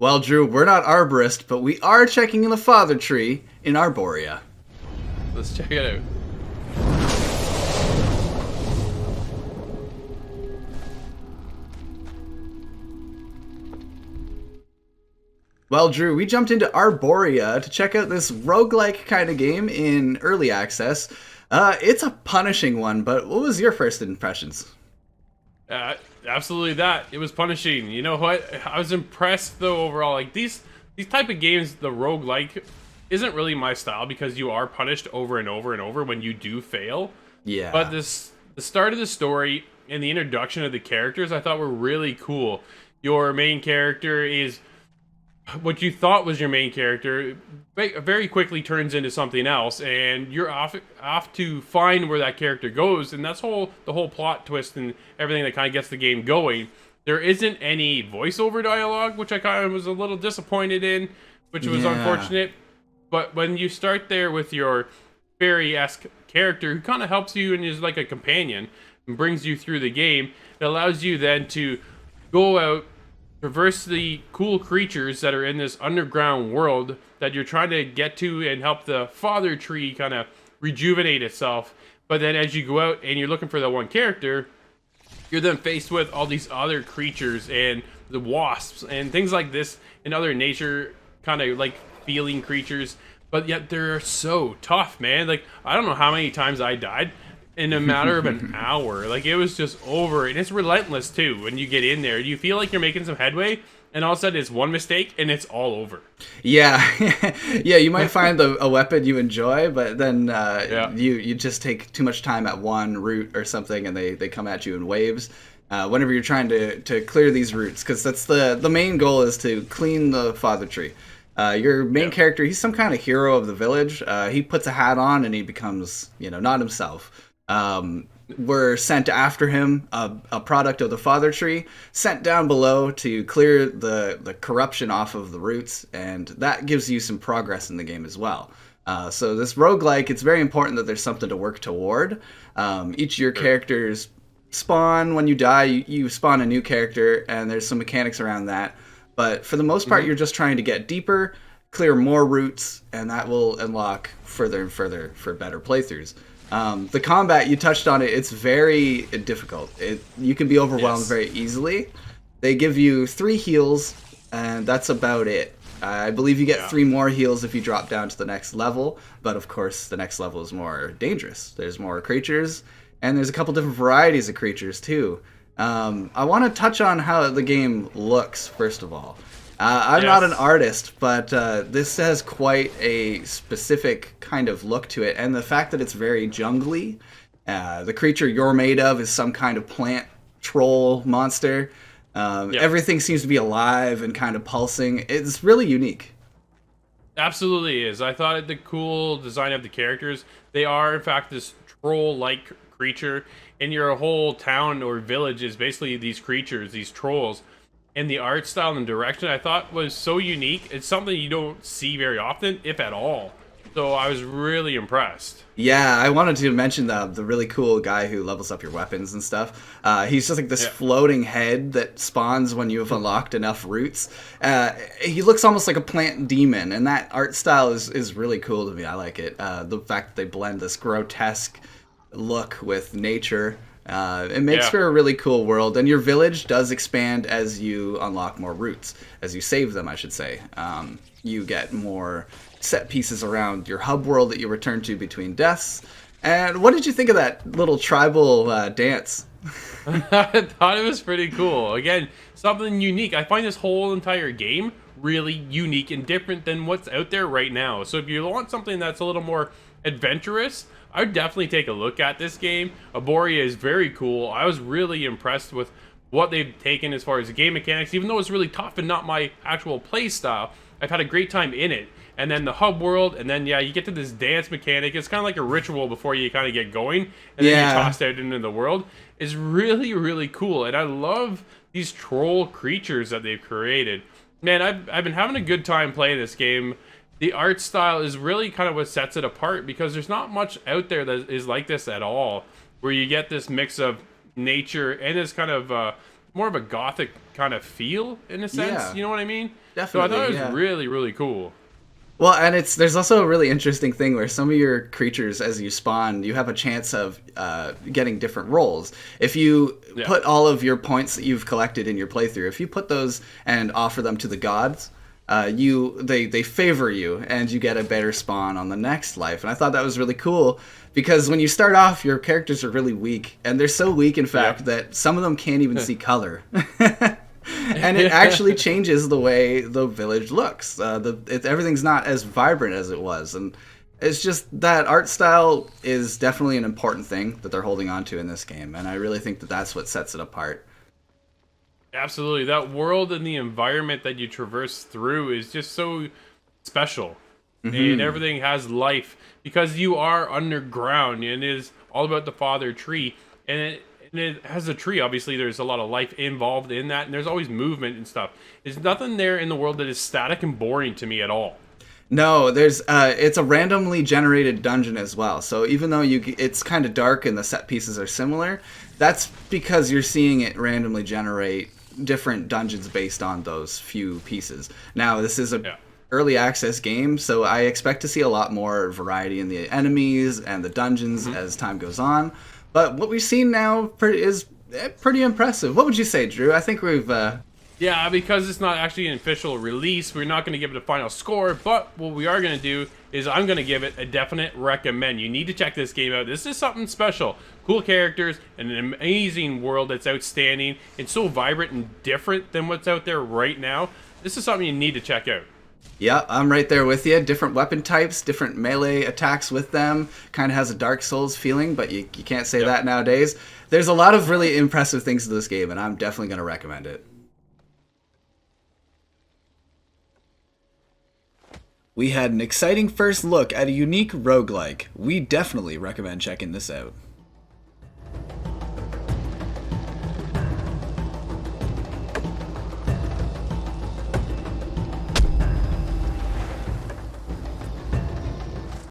Well, Drew, we're not arborists, but we are checking in the father tree in Arboria. Let's check it out. Well, Drew, we jumped into Arboria to check out this roguelike kind of game in early access. It's a punishing one, but what was your first impressions? Uh, Absolutely that. It was punishing. You know what? I was impressed though overall. Like these type of games, the roguelike isn't really my style because you are punished over and over and over when you do fail. Yeah. But the start of the story and the introduction of the characters I thought were really cool. Your main character is what you thought was your main character very quickly turns into something else, and you're off to find where that character goes, and that's the whole plot twist and everything that kind of gets the game going. There isn't any voiceover dialogue, which I kind of was a little disappointed in, which was unfortunate. But when you start there with your fairy-esque character who kind of helps you and is like a companion and brings you through the game, it allows you then to go out, traverse the cool creatures that are in this underground world that you're trying to get to and help the father tree kind of rejuvenate itself. But then as you go out and you're looking for the one character, you're then faced with all these other creatures and the wasps and things like this and other nature kind of like feeling creatures. But yet they're so tough, man. Like, I don't know how many times I died in a matter of an hour. Like, it was just over, and it's relentless too. When you get in there, you feel like you're making some headway, and all of a sudden it's one mistake and it's all over. Yeah. Yeah, you might find a weapon you enjoy, but then you just take too much time at one route or something, and they come at you in waves. Whenever you're trying to clear these routes, because that's the main goal is to clean the father tree. Your main character, he's some kind of hero of the village. He puts a hat on and he becomes, not himself. We're sent after him, a product of the father tree, sent down below to clear the corruption off of the roots, and that gives you some progress in the game as well. So this roguelike, it's very important that there's something to work toward. Each of your characters spawn when you die, you spawn a new character, and there's some mechanics around that. But for the most part, you're just trying to get deeper, clear more routes, and that will unlock further and further for better playthroughs. The combat, you touched on it, it's very difficult. You can be overwhelmed very easily. They give you 3 heals, and that's about it. I believe you get 3 more heals if you drop down to the next level, but of course the next level is more dangerous. There's more creatures, and there's a couple different varieties of creatures too. I want to touch on how the game looks, first of all. I'm not an artist, but this has quite a specific kind of look to it, and the fact that it's very jungly. The creature you're made of is some kind of plant troll monster. Everything seems to be alive and kind of pulsing. It's really unique. Absolutely is. I thought the cool design of the characters. They are, in fact, this troll-like creature, and your whole town or village is basically these creatures, these trolls. And the art style and direction I thought was so unique. It's something you don't see very often, if at all. So I was really impressed. Yeah, I wanted to mention the really cool guy who levels up your weapons and stuff. He's just like this floating head that spawns when you have unlocked enough roots. He looks almost like a plant demon, and that art style is really cool to me. I like it. The fact that they blend this grotesque look with nature. It makes for a really cool world, and your village does expand as you unlock more routes, as you save them, I should say. You get more set pieces around your hub world that you return to between deaths. And what did you think of that little tribal dance? I thought it was pretty cool. Again, something unique. I find this whole entire game really unique and different than what's out there right now. So if you want something that's a little more adventurous, I would definitely take a look at this game. Arboria is very cool. I was really impressed with what they've taken as far as the game mechanics. Even though it's really tough and not my actual play style, I've had a great time in it. And then the hub world, and then you get to this dance mechanic. It's kind of like a ritual before you kind of get going, and then you're tossed out into the world. It's really, really cool, and I love these troll creatures that they've created. Man, I've been having a good time playing this game. The art style is really kind of what sets it apart, because there's not much out there that is like this at all, where you get this mix of nature and this kind of more of a gothic kind of feel in a sense. Yeah, You know what I mean? definitely. So I thought it was Yeah. really, really cool. Well, and there's also a really interesting thing where some of your creatures, as you spawn, you have a chance of getting different roles. If you put all of your points that you've collected in your playthrough, if you put those and offer them to the gods, they favor you, and you get a better spawn on the next life. And I thought that was really cool because when you start off, your characters are really weak, and they're so weak, in fact, that some of them can't even see color. And it actually changes the way the village looks. Everything's not as vibrant as it was, and it's just that art style is definitely an important thing that they're holding on to in this game, and I really think that that's what sets it apart. Absolutely. That world and the environment that you traverse through is just so special. And everything has life because you are underground, and it is all about the father tree. And it has a tree. Obviously, there's a lot of life involved in that, and there's always movement and stuff. There's nothing there in the world that is static and boring to me at all. No, it's a randomly generated dungeon as well. So even though it's kind of dark and the set pieces are similar, that's because you're seeing it randomly generate different dungeons based on those few pieces. Now, this is a early access game, so I expect to see a lot more variety in the enemies and the dungeons as time goes on. But what we've seen now is pretty impressive. What would you say, Drew? I think we've... Yeah, because it's not actually an official release, we're not going to give it a final score, but what we are going to do is I'm going to give it a definite recommend. You need to check this game out. This is something special. Cool characters, and an amazing world that's outstanding. It's so vibrant and different than what's out there right now. This is something you need to check out. Yeah, I'm right there with you. Different weapon types, different melee attacks with them. Kind of has a Dark Souls feeling, but you can't say that nowadays. There's a lot of really impressive things to this game, and I'm definitely going to recommend it. We had an exciting first look at a unique roguelike. We definitely recommend checking this out.